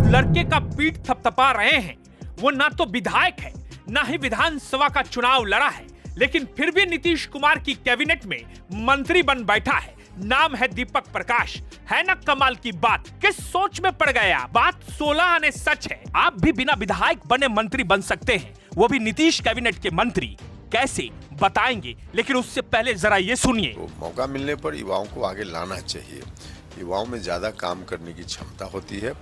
लड़के का पीठ थपथपा रहे हैं। वो ना तो विधायक है, ना ही विधानसभा का चुनाव लड़ा है, लेकिन फिर भी नीतीश कुमार की कैबिनेट में मंत्री बन बैठा है। नाम है दीपक प्रकाश। है ना कमाल की बात? किस सोच में पड़ गया? बात 16 आने सच है। आप भी बिना विधायक बने मंत्री बन सकते हैं, वो भी नीतीश कैबिनेट के मंत्री। कैसे बताएंगे, लेकिन उससे पहले जरा ये सुनिए। तो मौका मिलने पर युवाओं को आगे लाना चाहिए। युवाओं में ज्यादा काम करने की क्षमता होती है,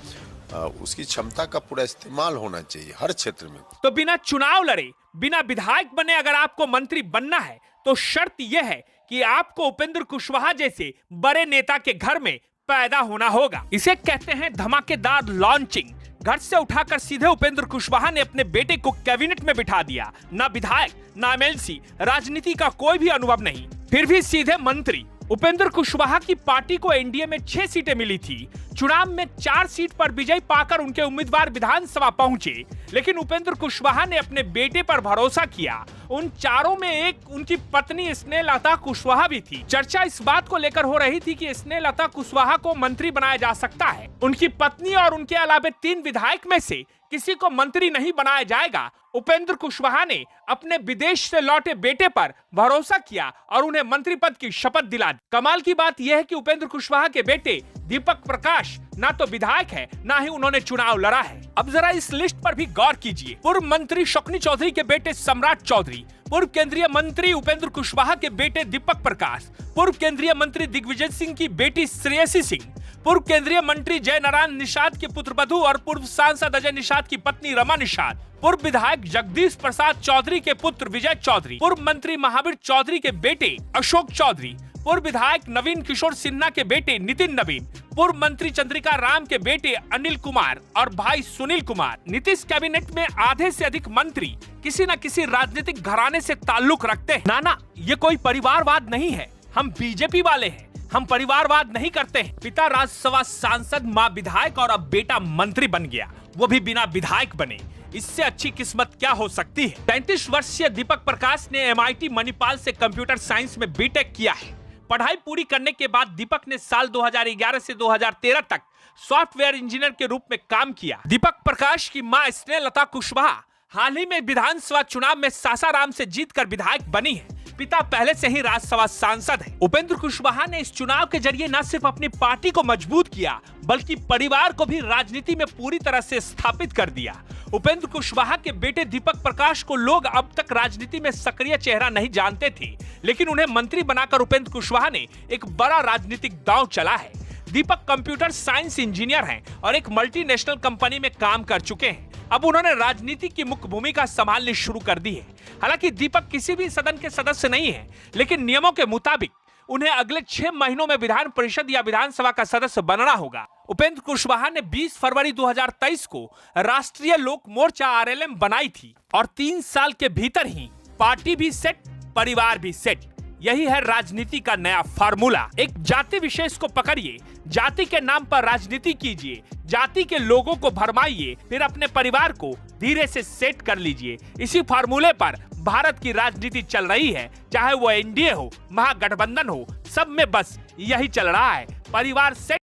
उसकी क्षमता का पूरा इस्तेमाल होना चाहिए हर क्षेत्र में। तो बिना चुनाव लड़े, बिना विधायक बने अगर आपको मंत्री बनना है तो शर्त यह है कि आपको उपेंद्र कुशवाहा जैसे बड़े नेता के घर में पैदा होना होगा। इसे कहते हैं धमाकेदार लॉन्चिंग। घर से उठाकर सीधे उपेंद्र कुशवाहा ने अपने बेटे को कैबिनेट में बिठा दिया। ना विधायक, ना एमएलसी, राजनीति का कोई भी अनुभव नहीं, फिर भी सीधे मंत्री। उपेंद्र कुशवाहा की पार्टी को एनडीए में 6 सीटें मिली थी। चुनाव में 4 सीट पर विजय पाकर उनके उम्मीदवार विधानसभा पहुंचे, लेकिन उपेंद्र कुशवाहा ने अपने बेटे पर भरोसा किया। उन चारों में एक उनकी पत्नी स्नेहलता कुशवाहा भी थी। चर्चा इस बात को लेकर हो रही थी कि स्नेहलता कुशवाहा को मंत्री बनाया जा सकता है। उनकी पत्नी और उनके अलावा 3 विधायक में से किसी को मंत्री नहीं बनाया जाएगा। उपेंद्र कुशवाहा ने अपने विदेश से लौटे बेटे पर भरोसा किया और उन्हें मंत्री पद की शपथ दिला दी। कमाल की बात यह है कि उपेंद्र कुशवाहा के बेटे दीपक प्रकाश ना तो विधायक है, ना ही उन्होंने चुनाव लड़ा है। अब जरा इस लिस्ट पर भी गौर कीजिए। पूर्व मंत्री शकुनी चौधरी के बेटे सम्राट चौधरी, पूर्व केंद्रीय मंत्री उपेंद्र कुशवाहा के बेटे दीपक प्रकाश, पूर्व केंद्रीय मंत्री दिग्विजय सिंह की बेटी श्रेयसी सिंह, पूर्व केंद्रीय मंत्री जय नारायण निषाद के पुत्रवधू और पूर्व सांसद अजय निषाद की पत्नी रमा निषाद, पूर्व विधायक जगदीश प्रसाद चौधरी के पुत्र विजय चौधरी, पूर्व मंत्री महावीर चौधरी के बेटे अशोक चौधरी, पूर्व विधायक नवीन किशोर सिन्हा के बेटे नितिन नवीन, पूर्व मंत्री चंद्रिका राम के बेटे अनिल कुमार और भाई सुनील कुमार। नीतीश कैबिनेट में आधे से अधिक मंत्री किसी न किसी राजनीतिक घराने से ताल्लुक रखते हैं। ना, ये कोई परिवारवाद नहीं है। हम बीजेपी वाले हैं, हम परिवारवाद नहीं करते हैं। पिता राज्यसभा सांसद, मां विधायक और अब बेटा मंत्री बन गया, वो भी बिना विधायक बने। इससे अच्छी किस्मत क्या हो सकती है? 35 वर्षीय दीपक प्रकाश ने MIT मणिपाल से कंप्यूटर साइंस में बीटेक किया है। पढ़ाई पूरी करने के बाद दीपक ने साल 2011 से 2013 तक सॉफ्टवेयर इंजीनियर के रूप में काम किया। दीपक प्रकाश की मां स्नेहलता कुशवाहा हाल ही में विधानसभा चुनाव में सासाराम से जीतकर विधायक बनी है। पिता पहले से ही राज्यसभा सांसद है। उपेंद्र कुशवाहा ने इस चुनाव के जरिए न सिर्फ अपनी पार्टी को मजबूत किया, बल्कि परिवार को भी राजनीति में पूरी तरह से स्थापित कर दिया। उपेंद्र कुशवाहा के बेटे दीपक प्रकाश को लोग अब तक राजनीति में सक्रिय चेहरा नहीं जानते थे, लेकिन उन्हें मंत्री बनाकर उपेंद्र कुशवाहा ने एक बड़ा राजनीतिक दांव चला है। दीपक कंप्यूटर साइंस इंजीनियर हैं और एक मल्टीनेशनल कंपनी में काम कर चुके हैं। अब उन्होंने राजनीति की मुख्य भूमिका संभालनी शुरू कर दी है। हालांकि दीपक किसी भी सदन के सदस्य नहीं है, लेकिन नियमों के मुताबिक उन्हें अगले 6 महीनों में विधान परिषद या विधानसभा का सदस्य बनना होगा। उपेंद्र कुशवाहा ने 20 फरवरी 2023 को राष्ट्रीय लोक मोर्चा RLM बनाई थी और 3 साल के भीतर ही पार्टी भी सेट, परिवार भी सेट। यही है राजनीति का नया फार्मूला। एक जाति विशेष को पकड़िए, जाति के नाम पर राजनीति कीजिए, जाति के लोगों को भरमाइए, फिर अपने परिवार को धीरे से सेट कर लीजिए। इसी फार्मूले पर भारत की राजनीति चल रही है, चाहे वो एनडीए हो, महागठबंधन हो, सब में बस यही चल रहा है। परिवार सेट